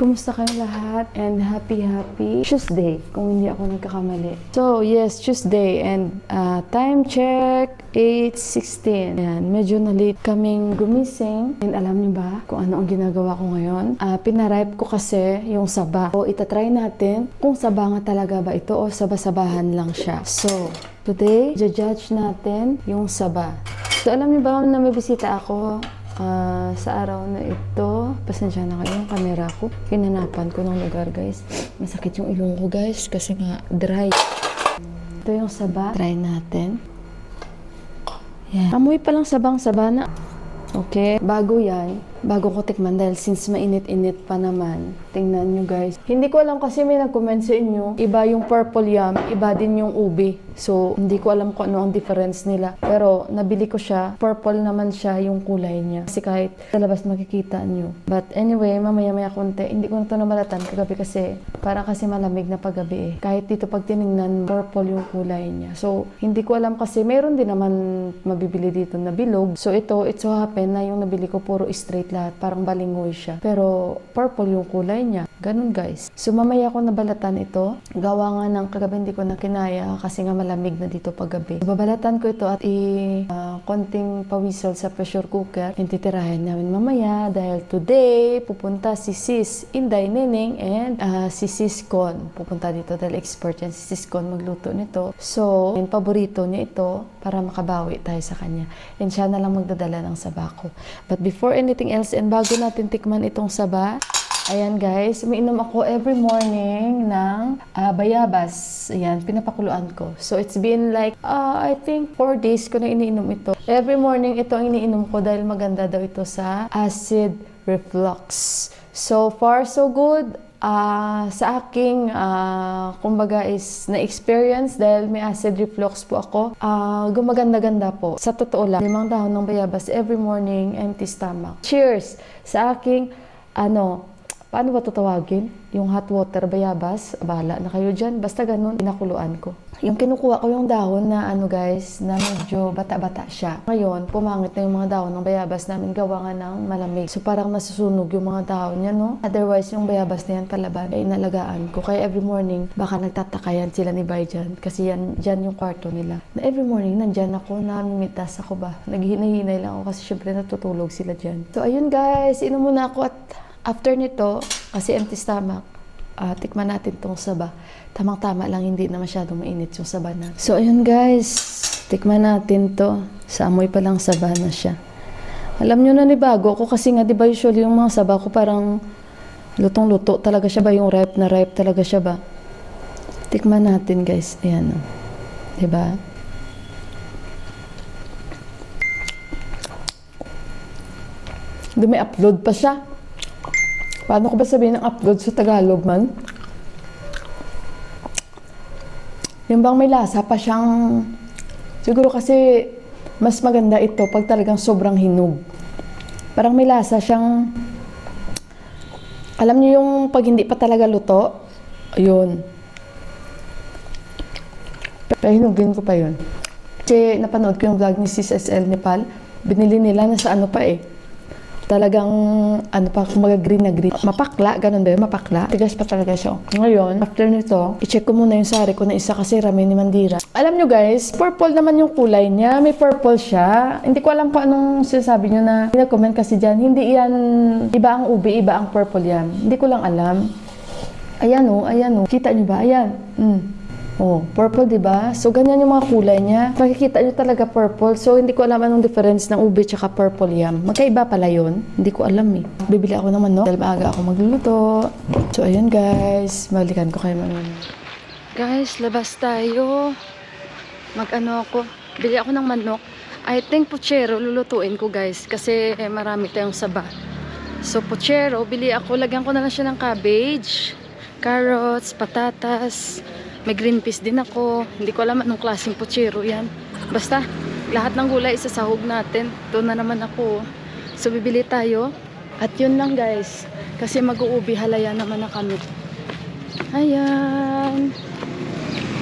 Kumusta kayong lahat? And happy Tuesday, kung hindi ako nagkakamali. So, yes, Tuesday. And time check, 8:16. Ayan, medyo na-late kaming gumising. And alam niyo ba kung ano ang ginagawa ko ngayon? Pinaripe ko kasi yung saba. So, itatry natin kung saba nga talaga ba ito o saba-sabahan lang siya. So, today, judge natin yung saba. So, alam niyo ba na may bisita ako? Sa araw na ito, pasensya na kayo yung camera ko. Hinanapan ko ng lugar, guys. Masakit yung ilong ko, guys, kasi nga dry. Ito yung saba. Try natin. Yan. Amoy palang sabang-saba na. Okay, bago yan. Bago ko tikman dahil since mainit-init pa naman. Tingnan nyo, guys. Hindi ko alam kasi may nag-comment sa inyo. Iba yung purple yam, iba din yung ube. So, hindi ko alam kung ano ang difference nila. Pero, nabili ko siya. Purple naman siya yung kulay niya. Kasi kahit sa labas makikita nyo. But anyway, mamaya-maya konti. Hindi ko na ito namalatan kagabi kasi parang kasi malamig na paggabi eh. Kahit dito pag tinignan, purple yung kulay niya. So, hindi ko alam kasi meron din naman mabibili dito na bilog. So, ito, it so happen na yung nabili ko puro straight lahat. Parang balingoy siya. Pero, purple yung kulay niya. Ganun, guys. So, mamaya ko nabalatan ito. Gawa nga ng kagabi hindi ko na kinaya kasi nga malamig na dito paggabi. So, babalatan ko ito at konting pawisol sa pressure cooker. Titirahin namin mamaya dahil today, pupunta si Sis Inday Neneng and si Sis Con. Pupunta dito dahil expert yan si Sis Con magluto nito. So, yung paborito niya ito para makabawi tayo sa kanya. And siya na lang magdadala ng saba ko. But before anything else, and bago natin tikman itong saba, ayan guys, umiinom ako every morning ng bayabas. Ayan, pinapakuluan ko. So, it's been like, I think 4 days ko na iniinom ito. Every morning, ito ang iniinom ko dahil maganda daw ito sa acid reflux. So far, so good. Sa aking, kumbaga is na-experience dahil may acid reflux po ako. Gumaganda-ganda po. Sa totoo lang, 5 dahon ng bayabas every morning, empty stomach. Cheers! Sa aking, paano ba tatawagin? Yung hot water bayabas, bahala na kayo dyan. Basta ganun, pinakuluan ko. Yung kinukuha ko yung dahon na guys, na medyo bata-bata siya. Ngayon, pumangit na yung mga dahon ng bayabas namin gawa nga ng malamig. So parang nasusunog yung mga dahon niya, no? Otherwise, yung bayabas na yan palaban ay inalagaan ko. Kaya every morning, baka nagtatakayan sila ni Bay dyan. Kasi dyan yung kwarto nila. Na every morning, nandyan ako, namimitas ako ba? Naghihinay-hinay lang ako kasi syempre natutulog sila dyan. So ayun guys, inom muna ako at after nito, kasi empty stomach, tikman natin tong saba. Tamang-tama lang, hindi na masyadong mainit yung saba natin. So, ayun guys, tikman natin to. Sa amoy pa lang saba na siya. Alam nyo na ni bago ako kasi nga, di ba usually yung mga saba ko parang lutong-luto talaga siya ba? Yung ripe na ripe talaga siya ba? Tikman natin guys. Ayan o. Di ba? Dumi-upload pa siya. Paano ko ba sabihin ng upload sa Tagalog man? Yung bang may lasa pa siyang... Siguro kasi mas maganda ito pag talagang sobrang hinog. Parang may lasa siyang... Alam niyo yung pag hindi pa talaga luto? Ayun. Pero hinugin ko pa yun. Kasi napanood ko yung vlog ni Sis SL Nepal. Binili nila na sa ano pa eh. Talagang, kumaga green na green. Mapakla, ganun ba yun? Mapakla. Tigas pa talaga siya. Ngayon, after nito, i-check ko muna yung sari ko na isa kasi ramen ni Mandira. Alam nyo guys, purple naman yung kulay niya. May purple siya. Hindi ko alam kung anong sinasabi nyo na comment kasi dyan. Hindi yan, iba ang ube, iba ang purple yan. Hindi ko lang alam. Ayan o, ayan o. Kita nyo ba? Ayan. Oh, purple, di ba? So, ganyan yung mga kulay niya. Makikita nyo talaga purple. So, hindi ko alam anong difference ng ube tsaka purple yam. Magkaiba pala yun. Hindi ko alam eh. Bibili ako ng manok dahil maaga ako magluluto. So, ayun guys. Balikan ko kayo mamaya. Guys, labas tayo. Mag-ano ako. Bili ako ng manok. I think puchero lulutuin ko guys. Kasi marami tayong saba. So, puchero. Bili ako. Lagyan ko na lang siya ng cabbage, carrots, patatas. May green peas din ako. Hindi ko alam anong klaseng puchero yan. Basta, lahat ng gulay isasahog natin. Ito na naman ako. So, bibili tayo. At yun lang guys. Kasi mag-uubi halaya naman na kami. Ayan.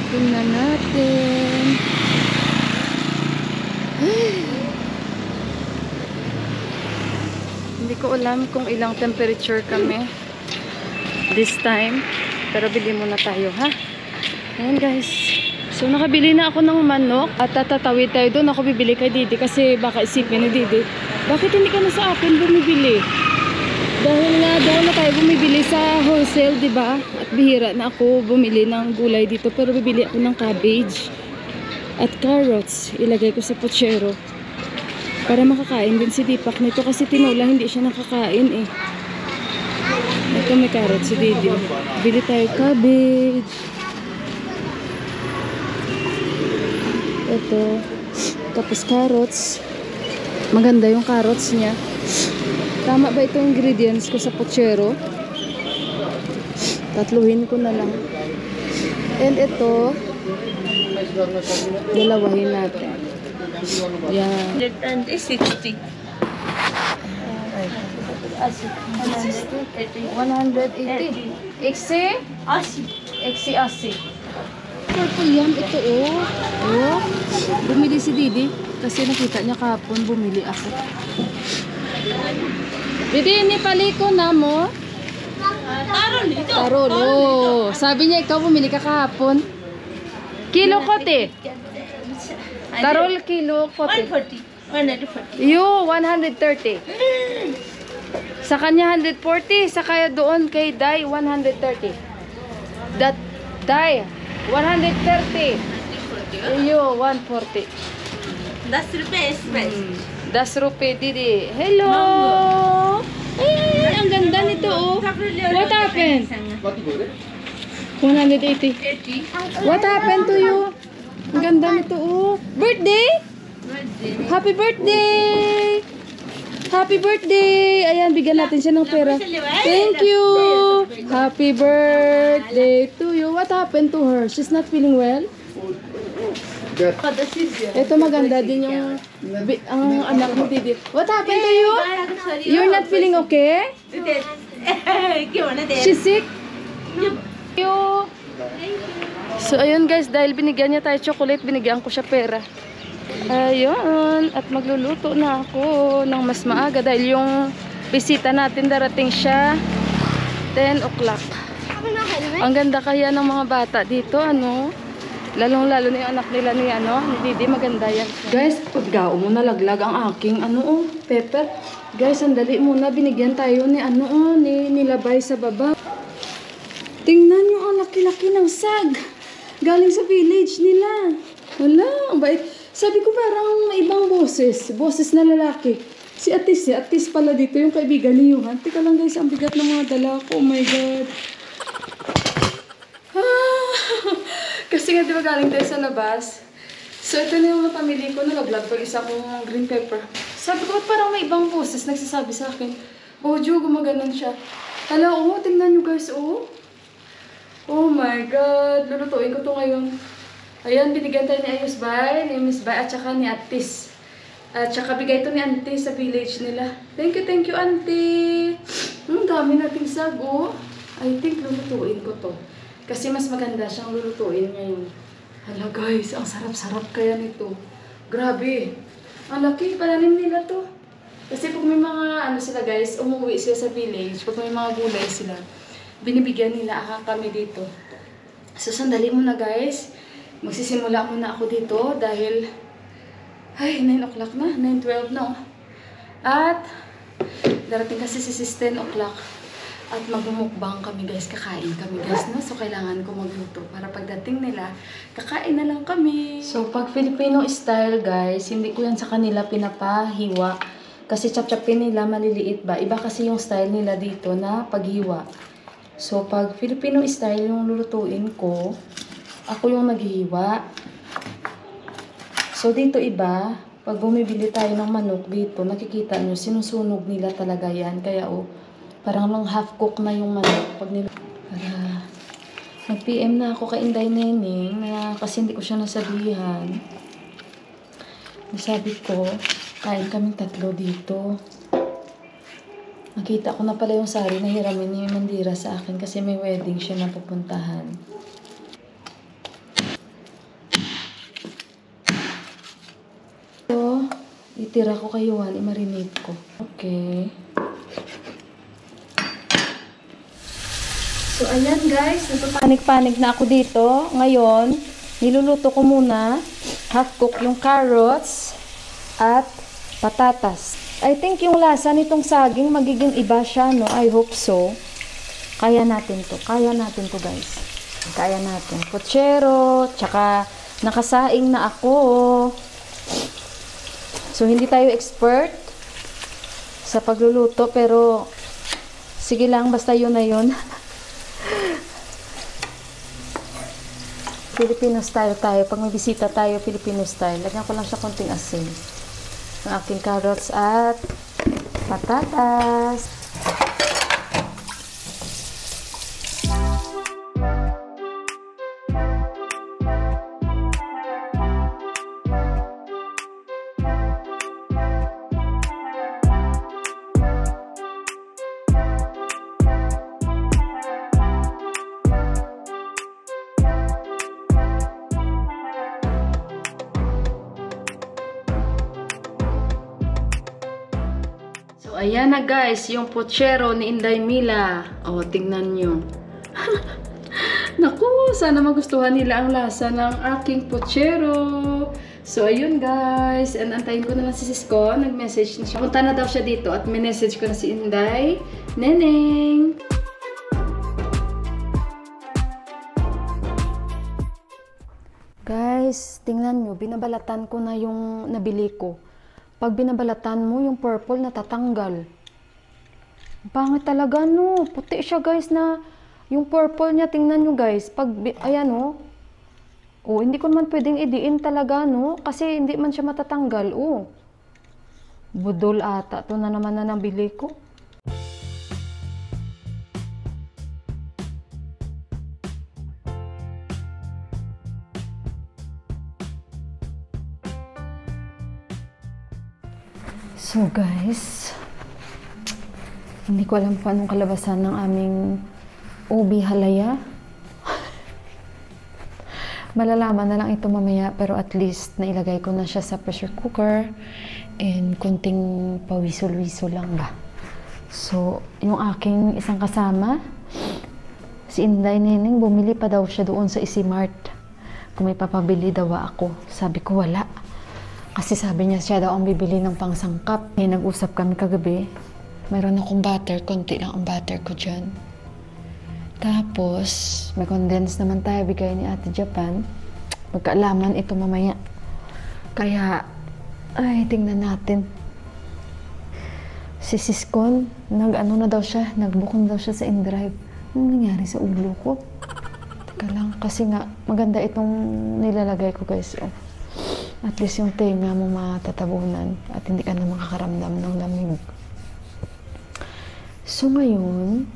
Tingnan natin. Hindi ko alam kung ilang temperature kami. this time. Pero bili muna tayo, ha? Ayan, guys. So, nakabili na ako ng manok at tatatawid tayo doon. Ako bibili kay Didi kasi baka isipin ni Didi, bakit hindi ka na sa akin bumibili? Dahil nga doon na tayo bumibili sa wholesale, di ba? At bihira na ako bumili ng gulay dito. Pero bibili ako ng cabbage at carrots. Ilagay ko sa pochero para makakain din si Deepak nito kasi tinola hindi siya nakakain eh. Ito may carrots si Didi. Bili tayo cabbage. Ito. Tapos carrots. Maganda yung carrots niya. Tama ba itong ingredients ko sa pochero? Tatluhin ko na lang. And ito, dalawahin natin. Yan. 160. 180. Eksi? 80. Purple yan. Ito oh. Oh. Bumili si Didi. Kasi nakita niya kahapon. Bumili ako. Didi, ini paliko na mo? Tarol. Oh. Sabi niya ikaw bumili ka kahapon. Kilo kote. Tarol kilo kote. 140. Yo, 130. Sa kanya 140, sa kaya doon kay Dai 130. That Dai 130. Yo, 140. That's rupees. Das rupe Didi. Hello. Ang ganda nito oh. What happened? 180. What happened to you? Ang ganda nito oh. Birthday? Happy birthday! Happy birthday! Ayan, bigyan natin siya ng pera. Thank you! Happy birthday to you. What happened to her? She's not feeling well? Ito maganda din yung ang anak mo, Didi. What happened to you? You're not feeling okay? She's sick? You. So, ayun guys, dahil binigyan niya tayo chocolate, binigyan ko siya pera. Ayun, at magluluto na ako ng mas maaga dahil yung bisita natin darating siya 10 o'clock. Ang ganda kaya ng mga bata dito, ano? Lalong-lalo na yung anak nila ni Didi, maganda yan. Guys, pagkao mo nalaglag ang aking pepper. Guys, sandali muna, binigyan tayo ni nilabay sa baba. Tingnan nyo ang laki-laki ng sag. Galing sa village nila. Wala, ang bait. Sabi ko parang may ibang boses. Boses na lalaki. Si Atis pala dito yung kaibigan ni Johan. Teka lang guys, ang bigat ng mga dala ko. Oh my God. Kasi nga diba galing tayo sa labas. So ito na yung napamili ko. Nag-vlog ko isa kong green pepper. Sabi ko, parang may ibang boses nagsasabi sa akin. Oh, Jo, gumaganon siya. Hala, oh, tingnan nyo guys, oh. Oh my God. Lulutuin ko to ngayon. Ayan, binigyan tayo ni ni Miss Bay, at saka ni Atis. At saka bigay ito ni Auntie sa village nila. Thank you, Auntie. Dami nating sago. I think lulutuin ko to. Kasi mas maganda siyang lulutuin ngayon. Hala guys, ang sarap-sarap kaya nito. Grabe. Ang laki, pananim nila to. Kasi pag may mga, sila guys, umuwi sila sa village, pag may mga gulay sila, binibigyan nila kami dito. So, sandali muna guys. Magsisimula muna ako dito dahil ay 9 o'clock na, 9:12 na. At darating kasi si 10 o'clock at magmumukbang kami guys, kakain kami guys, no? So kailangan ko magluto para pagdating nila, kakain na lang kami. So pag Filipino style guys, hindi ko yan sa kanila pinapahiwa kasi chap-chapin nila maliliit ba. Iba kasi yung style nila dito na paghiwa. So pag Filipino style yung lulutuin ko, ako yung naghihiwa. So, dito iba, pag bumibili tayo ng manok dito, nakikita nyo, sinusunog nila talaga yan. Kaya, parang lang half cook na yung manok. Pag nila, nag-PM na ako kay Inday Neneng, kasi hindi ko siya nasabihan. Nasabi ko, kain kaming 3 dito. Nakita ko na pala yung sari na hiramin ni Mandira sa akin kasi may wedding siya na pupuntahan. Itira ko kay Juan, i-marinate ko. Okay. So, ayan guys, nagpapanik-panik na ako dito. Ngayon, niluluto ko muna half-cook yung carrots at patatas. I think yung lasa nitong saging magiging iba siya, no? I hope so. Kaya natin to. Kaya natin to, guys. Kaya natin. Pochero, tsaka nakasaing na ako. So, hindi tayo expert sa pagluluto, pero sige lang, basta yun na yun. Filipino style tayo. Pag may bisita tayo, Filipino style. Lagyan ko lang siya konting asin. Ang aking carrots at patatas. Ayan na guys, yung pochero ni Inday Mila. O, tingnan nyo. Naku, sana magustuhan nila ang lasa ng aking pochero. So, ayun guys. And antayin ko naman si sis ko. Nag-message na siya. Punta na daw siya dito at minessage ko na si Inday. Neneng! Guys, tingnan nyo. Binabalatan ko na yung nabili ko. Pag binabalatan mo, yung purple natatanggal. Pangit talaga, no? Puti siya, guys, na yung purple niya, tingnan nyo, guys. Pag, ayan, no? Oh, hindi ko naman pwedeng idiin talaga, no? Kasi hindi man siya matatanggal, oh. Budol ata. Ito na naman na nabili ko. So guys, hindi ko alam kung anong kalabasan ng aming ubi halaya. Malalaman na lang ito mamaya, pero at least nailagay ko na siya sa pressure cooker and konting pawisol-wisol lang ba. So, yung aking isang kasama, si Inday Neneng, bumili pa daw siya doon sa Isimart. Kung may papabili daw ako. Sabi ko wala. Kasi sabi niya siya daw ang bibili ng pangsangkap. Eh, nag-usap kami kagabi. Mayroon akong butter. Konti lang ang butter ko dyan. Tapos, may condense naman tayo. Bigay ni Ate Japan. Magkaalaman ito mamaya. Kaya, ay, tingnan natin. Si Siskon, nag-ano na daw siya. Nagbukong daw siya sa InDrive. Anong nangyari sa ulo ko? Teka lang. Kasi nga, maganda itong nilalagay ko, guys. Oh. At least yung tenga mo matatabunan at hindi ka na makakaramdam ng lamig. So ngayon,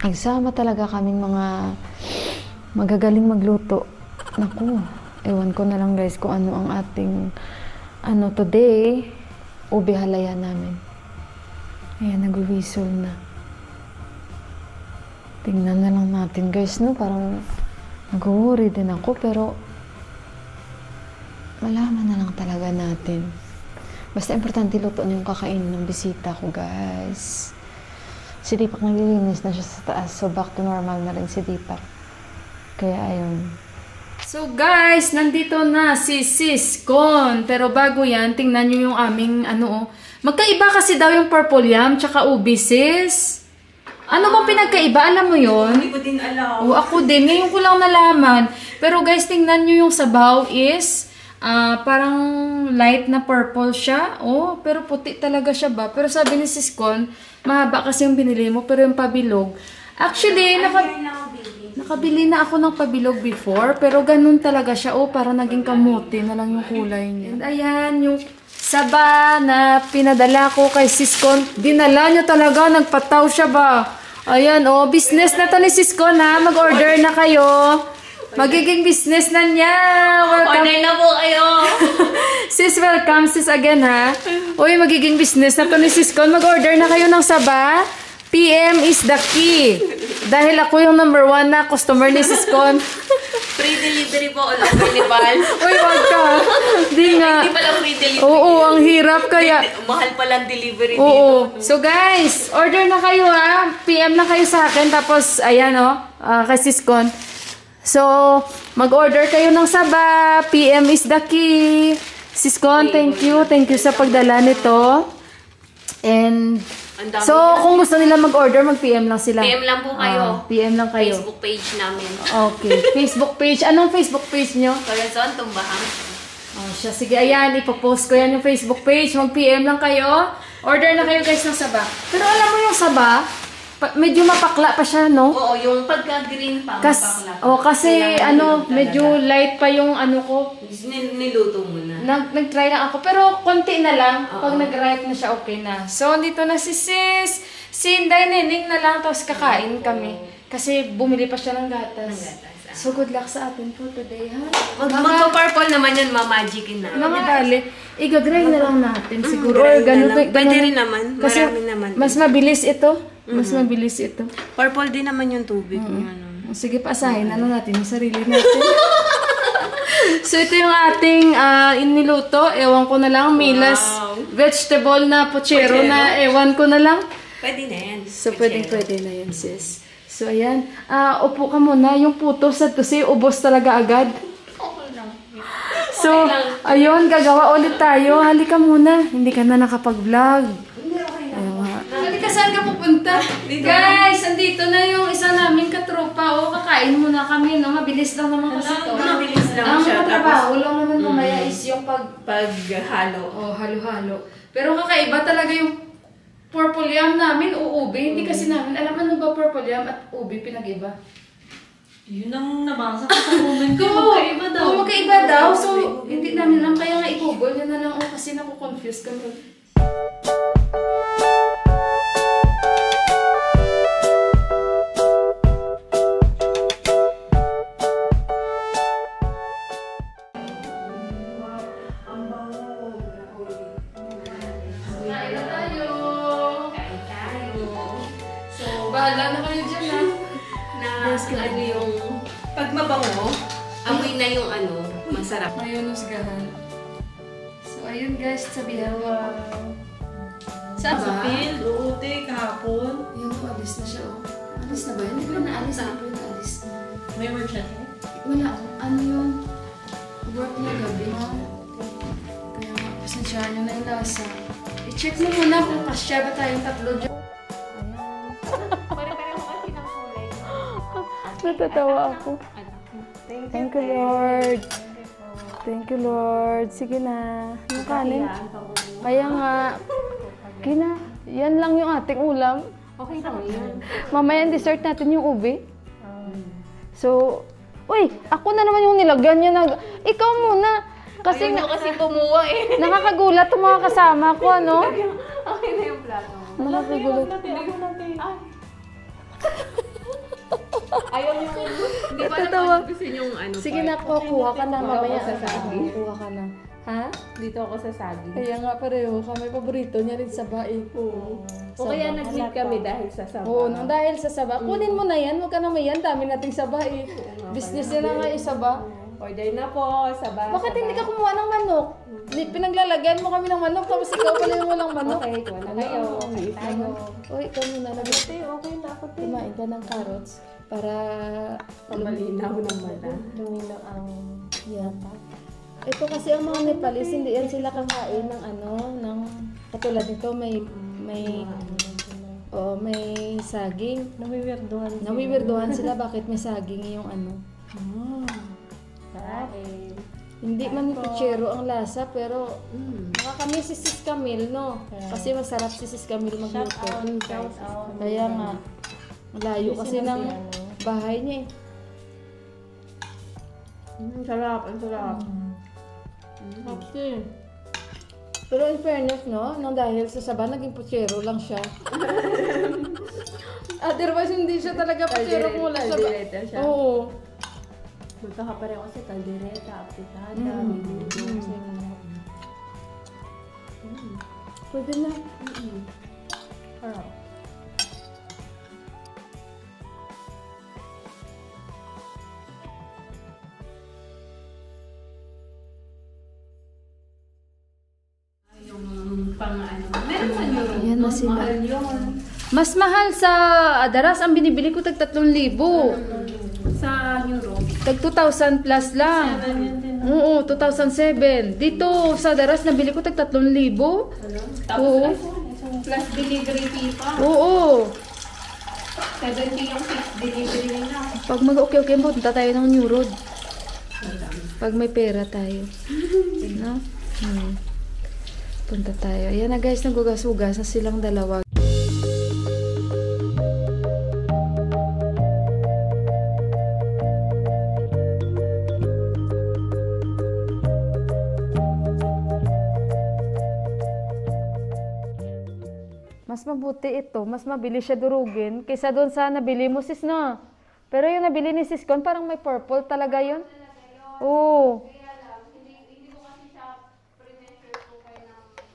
nagsama talaga kaming mga magagaling magluto. Naku, ewan ko na lang guys kung ano ang ating today, ubi halaya namin. Ayan, nag-whistle na. Tingnan na lang natin guys, no? Parang nag-worry din ako, pero malaman na lang talaga natin. Basta importante luto na yung kakainin ng bisita ko, guys. Si Deepak naglilinis na siya sa taas. So, back to normal na rin si Deepak. Kaya, ayun. So, guys, nandito na si Siskon. Pero bago yan, tingnan nyo yung aming, magkaiba kasi daw yung purple yam tsaka ubi, sis. Ano ba pinagkaiba? Alam mo yun? Hindi ko din alam. O, ako din. Ngayon ko lang nalaman. Pero, guys, tingnan nyo yung sabaw is parang light na purple siya. Oh, pero puti talaga siya ba? Pero sabi ni Siskon, mahaba kasi yung binili mo, pero yung pabilog. Actually, nakabili na ako ng pabilog before, pero ganun talaga siya. Oh, parang naging kamuti na lang yung kulay niya. And ayan, yung saba na pinadala ko kay Siskon. Dinala niya talaga, nagpataw siya ba? Ayan, oh, business na to ni Siskon, ha? Mag-order na kayo. Magiging business na niya. Welcome. Order na po kayo. Sis, welcome sis again, ha? Uy, magiging business na to ni Siskon. Mag-order na kayo ng saba. PM is the key. Dahil ako yung #1 na customer ni Siskon. Free delivery po all over Nepal. Uy, wag ka. Di nga. Hindi pala free delivery. Oo, ang hirap kaya. Mahal pala ang delivery dito. Oo. So guys, order na kayo ha. PM na kayo sa akin. Tapos, ayan kay Siskon. So, mag-order kayo ng saba. PM is the key. Siskon, thank you. Thank you sa pagdala nito. And, so, kung gusto nila mag-order, mag-PM lang sila. PM lang po kayo. PM lang kayo. Facebook page namin. Okay. Facebook page. Anong Facebook page nyo? Corazon, Tumbahang. Oh, siya. Sige, ayan. Ipopost ko yan yung Facebook page. Mag-PM lang kayo. Order na kayo guys ng saba. Pero alam mo yung saba, medyo mapakla pa siya, no? Oo, yung pagka-green pa, mapakla. Kasi medyo light pa yung ko. Niluto mo na. Nag-try lang ako. Pero konti na lang. Pag nag-ripe na siya, okay na. So, dito na si Sis. Si Inday, Nening na lang. Tapos kakain kami. Kasi bumili pa siya ng gatas. So, good luck sa atin po today, ha? Magpa-purple naman yan, mamagicin na. Mga dali, igagray na lang natin siguro. Or Pwede rin naman. Kasi marami naman. mas mabilis ito. Mas mabilis ito. Purple din naman yung tubig. Sige, pasahin natin yung sarili natin. So, ito yung ating iniluto. Ewan ko na lang. Milas vegetable na pochero na ewan ko na lang. Pwede na yan. So, pwede na yan, sis. So, ayan. Upo ka muna. Yung puto sa tusi, ubos talaga agad. So, ayun, gagawa ulit tayo. Halika muna. Hindi ka na nakapag-vlog. Halika, saan ka pupunta? Guys, andito na yung isa naming katropa. Kakain muna kami, no? Mabilis lang naman kasi ito. Mabilis lang siya. Ang katrabaho lang naman mamaya is yung paghalo. Halo-halo. Pero kakaiba talaga yung purple yam namin o ube. Hindi kasi namin alam ano ba purple yam at ube pinag-iba. Yun ang nabasa ko sa moment ko. Magkaiba daw. Oo, magkaiba daw. So, hindi namin alam. Kaya nga i-google. Yan na lang. Kasi naku-confuse kami. Bahala na kayo dyan, ha? Ano yung, pag mabango, amoy na yung masarap. Ayun, usgahan. So, ayun guys, sabihan mo. Saan ba? Sa field, uute, kahapon. Ayun, alis na siya, Alis na ba yun? Hindi ko na naalis. Hindi ko na naalis. May work siya. Wala. Ano yun? Work na gabi, no? Kaya nga, pasensyaan nyo na yung lasa. I-check mo muna kung kasya ba tayong tatlo dyan. Natatawa ako. Thank you, Lord. Thank you, Lord. Sige na. Yung kanin. Kaya nga. Kina. Yan lang yung ating ulam. Okay lang yun. Mamaya dessert natin yung ube. So, uy, ako na naman yung nilagyan niya. Ikaw muna. Kasi kumuha eh. nakakagulat yung mga kasama ko, ano? Okay na yung plato. Nakakagulat. Ayaw yung... Hindi pa naman gusto yung Sige na, kuha ka na. Mamaya sa saging. Kuha ka na. Ha? Dito ako sa saging. Kaya nga pareho. Kami paborito niya rin sa bae. O kaya nag-meet kami dahil sa saba. Oo, nang dahil sa saba. Kunin mo na yan. Huwag ka na mayan. Dami nating saba eh. Business nila nga yung saba. Order na po, saba. Bakit hindi ka kumuha ng manok? Pinaglalagyan mo kami ng manok. Tapos ikaw pala yung walang manok. Okay, kuha na kayo. Okay tayo. Uy, ikaw muna. Okay na ako. Kumain ka ng carrots. Para Malinaw ng mata. lumino ang yata. Ito kasi ang mga Nepalese, hindi yan sila kakain ng ng katulad nito may saging. Nawiwirduhan sila bakit may saging yung Hindi man puchero ang lasa pero nakakamiss si Sis Camille, no? Kasi masarap si Sis Camille magluto. Kaya nga malayo kasi ng bahay niya eh. Ang sarap. Okay. Pero in fairness, no? Nang dahil sa saba, naging puchero lang siya. Otherwise, hindi siya talaga puchero kung wala saba. Kaldereta siya. Oo. Magkakapareho kasi kaldereta, apitada, Pwede na. Harap. pang ano. Meron sa Europe. Ayan na sila. Mahal yun. Mas mahal sa Daras, ang binibili ko tag 3,000. Sa Europe. Tag 2,000 plus lang. Oo, 2007. Dito sa Daras, nabili ko tag 3,000. Tapos Oo. plus delivery fee pa. Oo. 70 yung fixed delivery nila. Pag mag-okay, punta tayo ng New Road. Pag may pera tayo. No? Punta tayo. Ayan na guys, nagugas-ugas na silang dalawa. Mas mabuti ito, mas mabili siya durugin kaysa doon sa nabili mo sis na. Pero yung nabili ni sis Con, parang may purple talaga yun. Oo.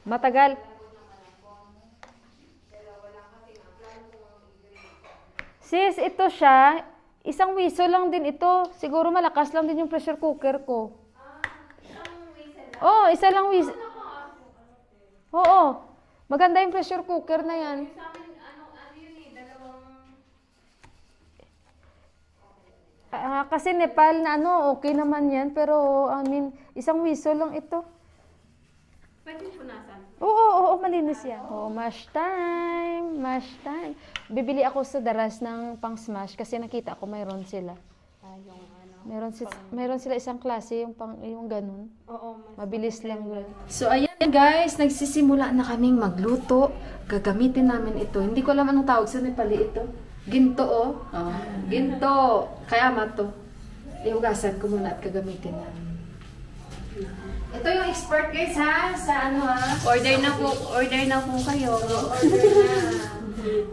Matagal. Sis, ito siya. Isang whistle lang din ito. Siguro malakas lang din yung pressure cooker ko. Oo, isa lang whistle. Oo. Maganda yung pressure cooker na yan. Kasi Nepal na okay naman yan. Pero, isang whistle lang ito. Pwede punasan. Oo, malinis yan. Mash time. Mash time. Bibili ako sa Daras ng pang smash kasi nakita ko mayroon sila. Yung ano. Meron sila isang klase, yung ganun. Oo. Mabilis lang yun. So, ayan guys, nagsisimula na kaming magluto. Gagamitin namin ito. Hindi ko alam anong tawag sa Nepali ito. Ginto, oh. Ginto. Kaya mato. Ihugasan ko muna at gagamitin namin. Ito yung expert guys ha, sa ano ha. Order na po kayo. Order na.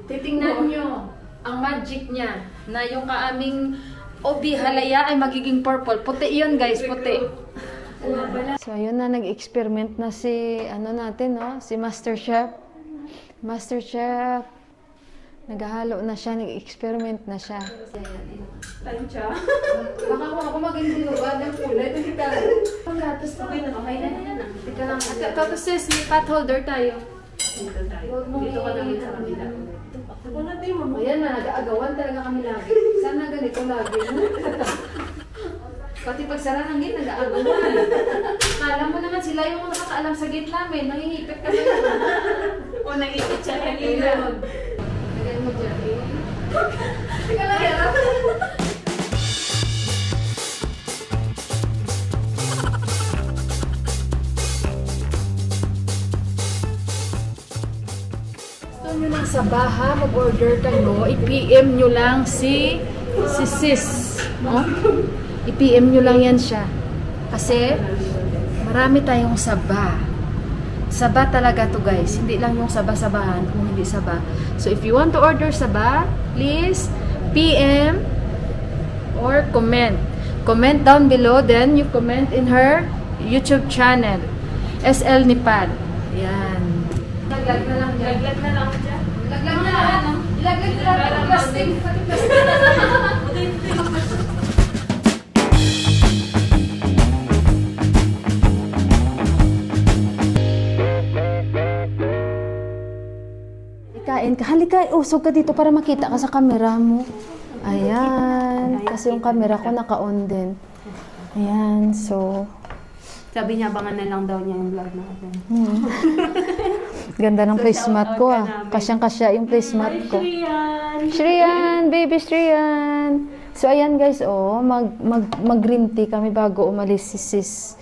Titingnan nyo ang magic niya na yung kaaming obi halaya ay magiging purple. Puti yun guys, puti. So ayun na, nag-experiment na si natin, no? Si Master Chef. Master Chef. Naghahalo na siya, nag-experiment na siya. Tansya. Baka ako maging dinubad ng kulay. Ang gatos na kayo na. Okay na yan. Teka lang. Tapos sis, may pot holder tayo. Dito ka namin sa kabila. Ako na din mo. Ayan na, nag-aagawan talaga kami lagi. Sana ganito lagi. Pati pagsara ng gate, nag-aagawan. Kala mo naman sila yung nakakaalam sa gate namin. Nangihipit kami naman. O nangipit siya kanina. Lagyan mo dyan. Teka lang, yan. Nyo lang sa baha, mag-order kayo, i-PM nyo lang si sis. No? I-PM nyo lang yan siya. Kasi, marami tayong saba. Saba talaga to guys. Hindi lang yung saba-sabahan, kung hindi saba. So, if you want to order saba, please PM or comment. Comment down below, then you comment in her YouTube channel. SL Nepal. Yan. Laglag na lang dyan. Laglag na lang dyan. Laglag na lang. Ilaglag na lang. Plastic. Kain ka. Halika, usog ka dito para makita ka sa camera mo. Ayan. Kasi yung camera ko naka-on din. Ayan. So, Sabi niya, abangan na lang daw niya yung vlog natin. Ganda ng placemat ko ah. Kasyang-kasya yung placemat ko. Shriyan! Baby Shriyan! So ayan guys, mag-green tea kami bago umalis si sis.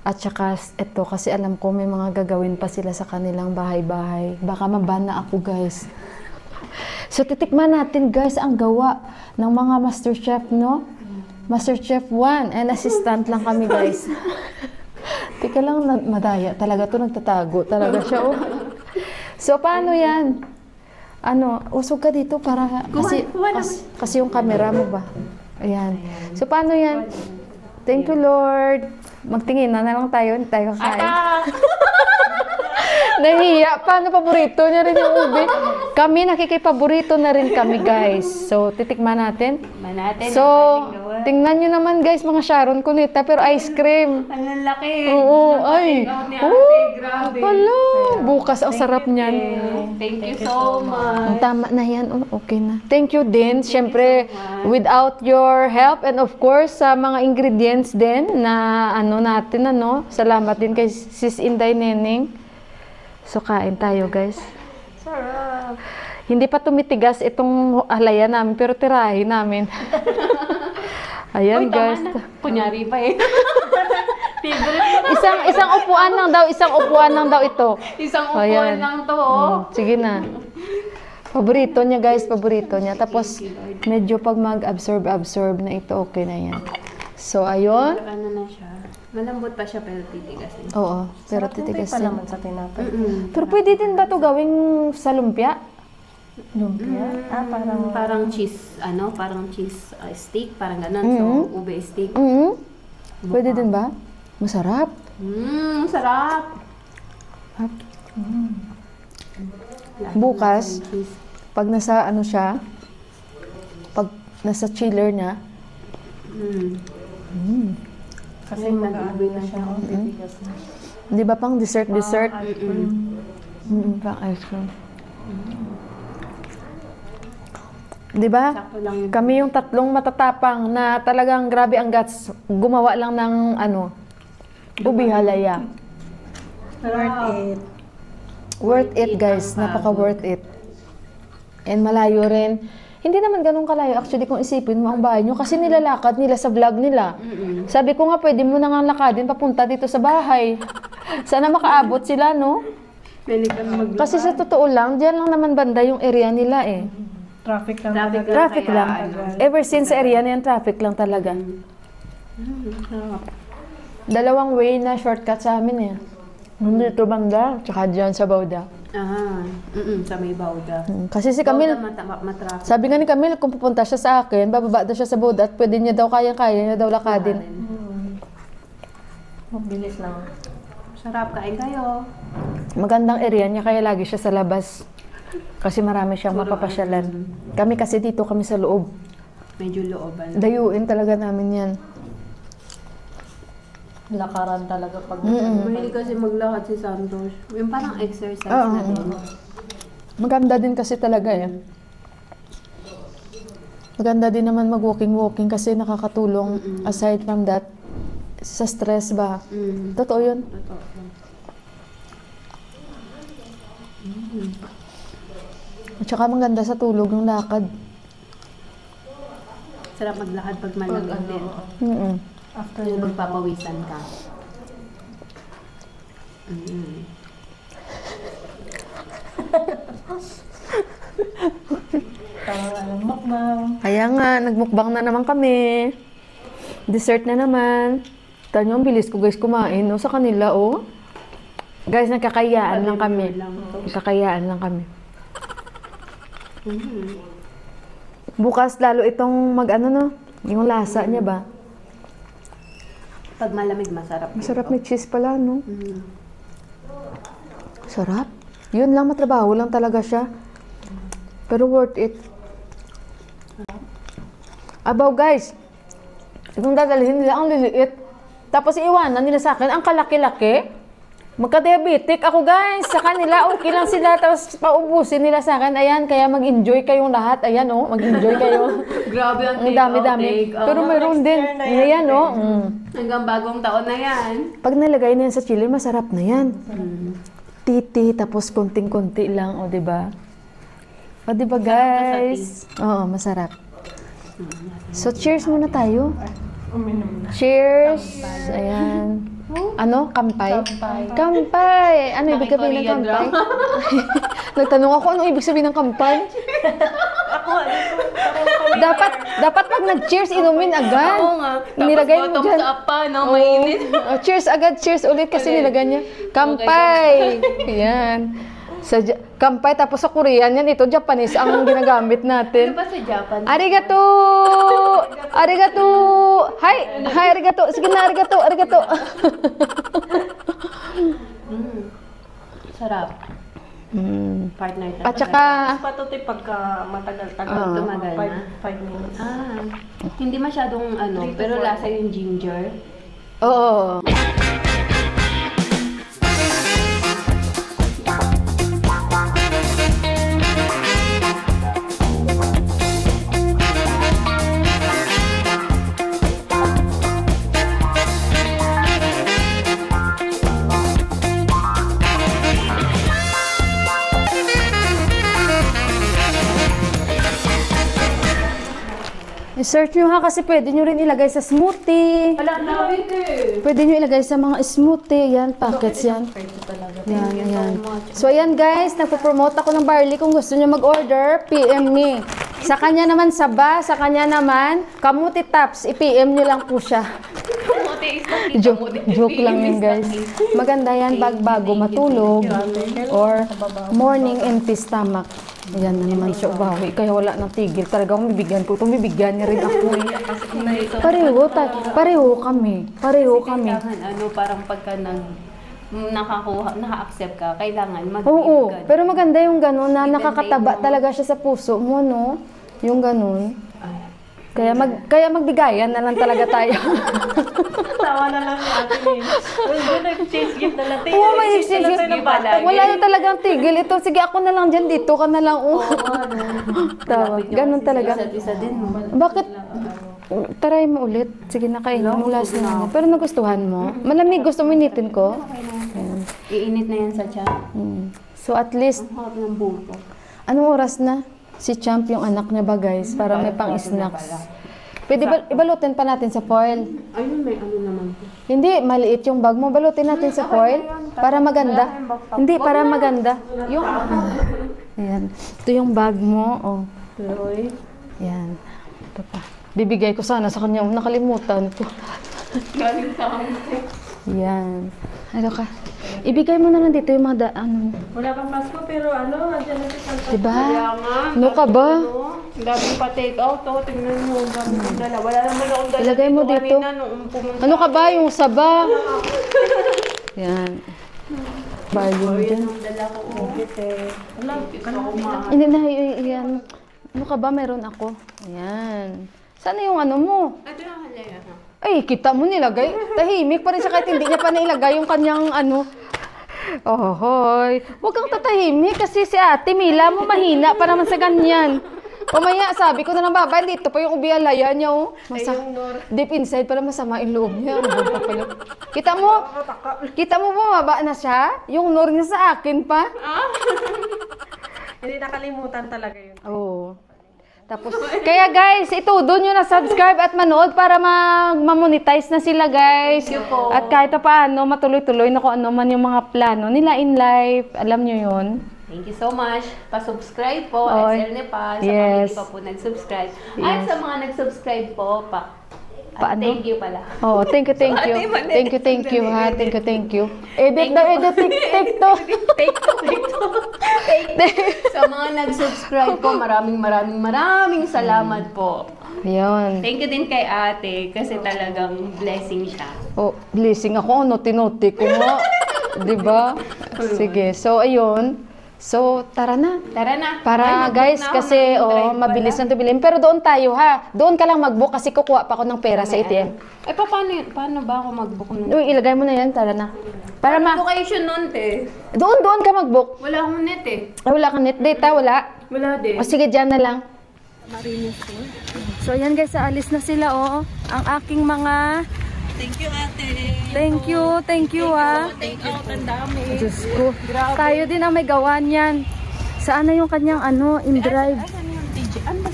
At saka ito, kasi alam ko may mga gagawin pa sila sa kanilang bahay-bahay. Baka mabana ako guys. So titikman natin guys ang gawa ng mga Master Chef, no? Master Chef 1 and assistant lang kami guys. Tika lang, madaya. Talaga to nagtatago. Talaga siya, oh. So, paano yan? Usog ka dito para... Kasi yung camera mo ba? Ayan. So, paano yan? Thank you, Lord. Magtingin na lang tayo. Hindi tayo kakain. Nahiya. Paano paborito niya rin yung ube? Kami nakikipaborito na rin kami, guys. So, titikman natin. So, tingnan nyo naman, guys, mga Sharon Cunita, pero ice cream. Ang lalaki. Oo, ay. Grabe. Wala. Bukas, ang sarap niyan. Thank you so much. Tama na yan. Oh, okay na. Thank you din. Siyempre, without your help and of course, sa mga ingredients din na natin, salamat din kay Sis Inday Neneng. So, kain tayo, guys. Sarap. Hindi pa tumitigas itong alaya namin, pero tirahin namin. Ayan, guys. Kunyari pa eh. Favorite mo. Isang upuan lang daw ito. Isang upuan Ayan. lang to, oh. Sige na. Paborito niya, guys. Paborito niya. Tapos, medyo pag mag-absorb na ito, okay na yan. So, ayun. Ano na siya? Malambot pa siya pero titigas din. Oo, pero titigas pa yan. naman sa tinapay. Pero pwede din ba ito gawing sa lumpia? Lumpia? Parang cheese, parang cheese steak, parang ganun. So, ube steak. Pwede din ba? Masarap. Sarap. Bukas, pag nasa siya, pag nasa chiller niya, Kasi mag-aabi na siya. di ba pang dessert? Pang ice cream. Di ba? Sakto lang yun. Kami yung tatlong matatapang na talagang grabe ang guts. Gumawa lang ng ubi halaya. Worth it. Worth it, guys. Napaka worth it. And malayo rin. Hindi naman ganun kalayo. Actually, kung isipin mo ang bahay nyo, kasi nilalakad nila sa vlog nila. Sabi ko nga, pwede mo nang lakadin papunta dito sa bahay. Sana makaabot sila, no? Kasi sa totoo lang, diyan lang naman banda yung area nila eh. Traffic lang. Traffic lang. Ever since sa area na yan, traffic lang talaga. Dalawang way na shortcut sa amin eh. Dito banda, tsaka dyan sa Bauda. Sa may Bauda. Kasi si Camille, Matraffic. sabi nga ni Camille, kung pupunta siya sa akin, bababa daw siya sa Bauda at pwede niya daw kaya niya daw lakadin. Mabilis lang. Sarap, kain kayo. Magandang area niya, kaya lagi siya sa labas. Kasi marami siyang mapapasyalan. Kami kasi dito kami sa loob. Medyo looban. Dayuin talaga namin yan. Lakaran talaga pag Mahilig kasi maglakad si Santos. Yung parang exercise na din. Maganda din kasi talaga eh. Maganda din naman mag-walking kasi nakakatulong aside from that sa stress ba. Totoo yun. Totoo. At saka maganda sa tulog ng lakad. Sarap maglakad pag malamig din. after Yung magpapawisan ka. mukbang. Kaya nga, nagmukbang na naman kami. Dessert na naman. Tanyo, ang bilis ko guys kumain. O, sa kanila, oh. Guys, nagkakayaan lang kami. Nagkakayaan lang kami. Bukas, lalo itong yung lasa niya ba? Pag malamig, masarap. Masarap, may cheese pala, no? Sarap. Yun lang, matrabaho lang talaga siya. Pero worth it. Abaw, guys. Kung dadalhin nila, ang liliit. Tapos iiwanan nila sa akin, ang kalaki-laki. Magka-diabetic ako, guys. Sa kanila, okay lang sila. Tapos paubusin nila sa akin. Ayan, kaya mag-enjoy kayong lahat. Ayan, oh, mag-enjoy kayo. Grabe ang Ang dami-dami. Pero meron din. Ayan, oh. Hanggang bagong taon na yan. Pag nalagay na yan sa chili, masarap na yan. Titi, tapos konting-konti lang, o, diba? O, diba, guys? Oo, masarap. So, cheers muna tayo. Cheers! Ayan. Ano? Kampay? Kampay! Ano ibig sabihin ng kampay? Nagtanong ako, ano ibig sabihin ng kampay? dapat pag nag-cheers, inumin agad. Oo nga. Nilagay mo dyan. Tapos pa, no? Mainit. Oh, cheers agad, cheers ulit kasi nilagay niya. Kampay! Yan. Kampay, tapos sa Korean yan, ito Japanese ang ginagamit natin. Ano ba sa Japan? Arigato! Arigato! Hi! Hi, arigato! Sige na, arigato! Arigato! Sarap. Partner talaga. At saka, Patutoy pagka matagal-tagal. Tumagal na. 5 minutes. Hindi masyadong pero lasa yung ginger. oo. I-search nyo ha kasi pwede nyo rin ilagay sa smoothie. Wala na, Pwede nyo ilagay sa mga smoothie. Yan, packets yan. Yan, yan. So, ayan guys, nagpo-promote ako ng barley. Kung gusto nyo mag-order, PM me. Sa kanya naman Saba, sa kanya naman Kamuti Tops. I-PM nyo lang po siya. Joke lang yun guys. Maganda yan pag bago matulog or morning empty stomach. Ayan na naman siya ubawi. Kaya wala nang tigil. Talaga kung bibigyan ko. Itong bibigyan niya rin ako. Pareho kami. Pareho kami. Parang pagka naka-accept ka, kailangan mag-give Oo, ka. pero maganda yung gano'n na nakakataba talaga siya sa puso mo, no? Yung gano'n. Kaya magbigayan na lang talaga tayo. Tawa na lang ni Ate Min. Nag-change gift na natin. Oo, may exchange gift. Wala na talagang tigil. Ito, sige ako na lang dyan, dito ka na lang. Tawag, ganun talaga. Isa din mo. Bakit? Try mo ulit. Sige, nakainin mo last na. Pero nagustuhan mo? Malamig, gusto mo initin ko? Iinit na yan sa tiyan. So at least, Ang harap ng buko. anong oras na? Si Champ yung anak niya ba guys? Para may pang-snacks. Pwede ibalutin pa natin sa foil. Ayun, may naman. Hindi, maliit yung bag mo. Balutin natin sa foil. Para maganda. Hindi, para maganda. Yung... Ayan. Ito yung bag mo. Oh. Ayan. Ito pa. Bibigay ko sana sa kanya. Nakalimutan ko. Ayan. Ano ka? Ibigay mo na lang dito yung mga Wala pang Pasko pero nandiyan na si Santa. Diba? Ano ka ba? Ang daming pa-take out. Tingnan mo. Ang daming kong dala. Wala naman akong dala. Ilagay mo dito. Ano ka ba? Yung Saba? Yan. Volume dyan. Ang dala ko. Hindi na, yan. Ano ka ba? Meron ako. Ayan. Sana yung ano mo? Ito yung halaya. Ay, kita mo nilagay. Tahimik pa rin siya kahit hindi niya pa nailagay yung kanyang ano. Ohoy. Huwag kang tatahimik kasi si Ate Mila mo mahina pa naman sa ganyan. Pamaya, sabi ko na lang baba, dito pa yung ubialaya niya, oh. Deep inside pala masama yung loob niya. Kita mo bumaba na siya? Yung nor niya sa akin pa? Hindi nakalimutan talaga yun. Oo. Tapos, kaya guys, itudo nyo na subscribe at manood para ma-monetize na sila guys. At kahit pa paano, matuloy-tuloy na kung ano man yung mga plano nila in life. Alam nyo yun. Thank you so much. Pa-subscribe po, Oy. SL Nepal, sa Yes. mga hindi pa po nag-subscribe. At sa mga nag-subscribe po, Paano? thank you pala. Oh, thank you ha. Thank you. Edit daw, take to. Sa mga nag-subscribe po, maraming salamat po. Ayun. Thank you din kay ate, kasi talagang blessing siya. Oh, blessing ako, noti-noti ko nga. Diba? Sige, so ayun. So, tara na. Tara na. Para guys, kasi mabilis na ito bilhin. Pero doon tayo ha. Doon ka lang mag-book kasi kukuha pa ako ng pera sa ATM. Paano ba ako mag-book nun? Uy, ilagay mo na yan. Tara na. Para Location nun, te. Doon ka mag-book. Wala akong net eh. Ay, wala kang net data, wala. Wala din. O sige, dyan na lang. So, ayan guys, aalis na sila, Ang aking mga... Thank you, ate. Thank you, ha. Take out, ang dami. Diyos ko. Tayo din ang may gawa niyan. Saan na yung kanyang in-drive?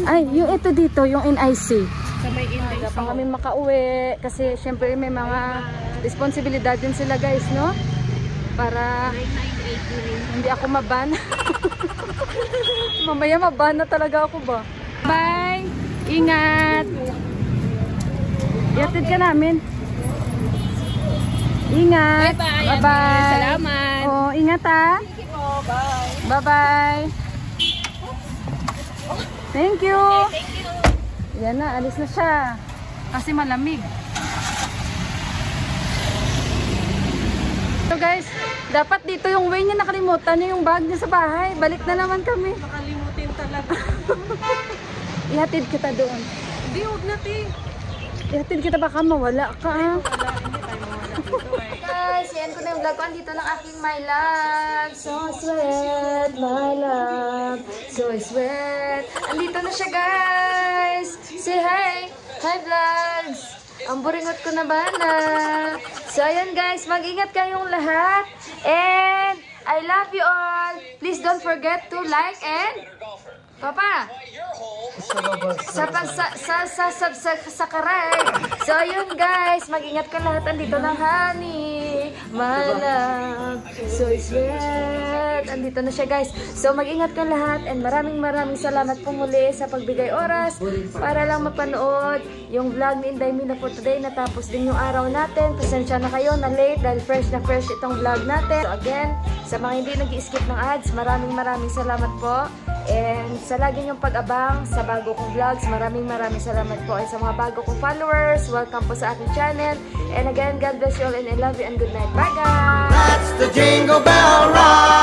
Ay, yung ito dito, yung NIC. Sa may index. Kaya pa kami makauwi. Kasi syempre may mga responsibilidad din sila guys, no? Para hindi ako maban. Mamaya maban na talaga ako ba? Bye! Ingat! Iatid ka namin. Ingat. Bye-bye. Salamat. Oh, ingat ha. Bye. Bye-bye. Thank you. Yan na, alis na siya. Kasi malamig. So guys, Dapat dito yung way niya, nakalimutan niya yung bag niya sa bahay. Balik na naman kami. Makalimutin talaga. Ihatid kita doon. Hindi, huwag natin. Ihatid kita, baka mawala ka. Wala, hindi tayo mawala dito eh. Guys, yan ko na yung vlog ko. Andito ng aking my love. So sweet, my love. So sweet. Andito na siya, guys. Say hi. Hi, vlogs. Ang buringot ko na bana. So, ayan guys. Mag-ingat kayong lahat. And I love you all. Please don't forget to like and... Papa! Sa karay. So, yun guys. Mag-ingat ka lahat. Andito ng honey. My love. So sweet. Andito na siya guys. So, mag-ingat ka lahat. And maraming salamat po muli sa pagbigay oras para lang mapanood yung vlog ni Inday Mina for today. Natapos din yung araw natin. Pasensya na kayo na late dahil fresh na fresh itong vlog natin. So, again, sa mga hindi nag-i-skip ng ads, maraming salamat po. And sa lagi niyong pag-abang sa bago kong vlogs, maraming salamat po. And sa mga bago kong followers, welcome po sa aking channel. And again, God bless you all and I love you and good night. Bye guys! That's the Jingle Bell Ride.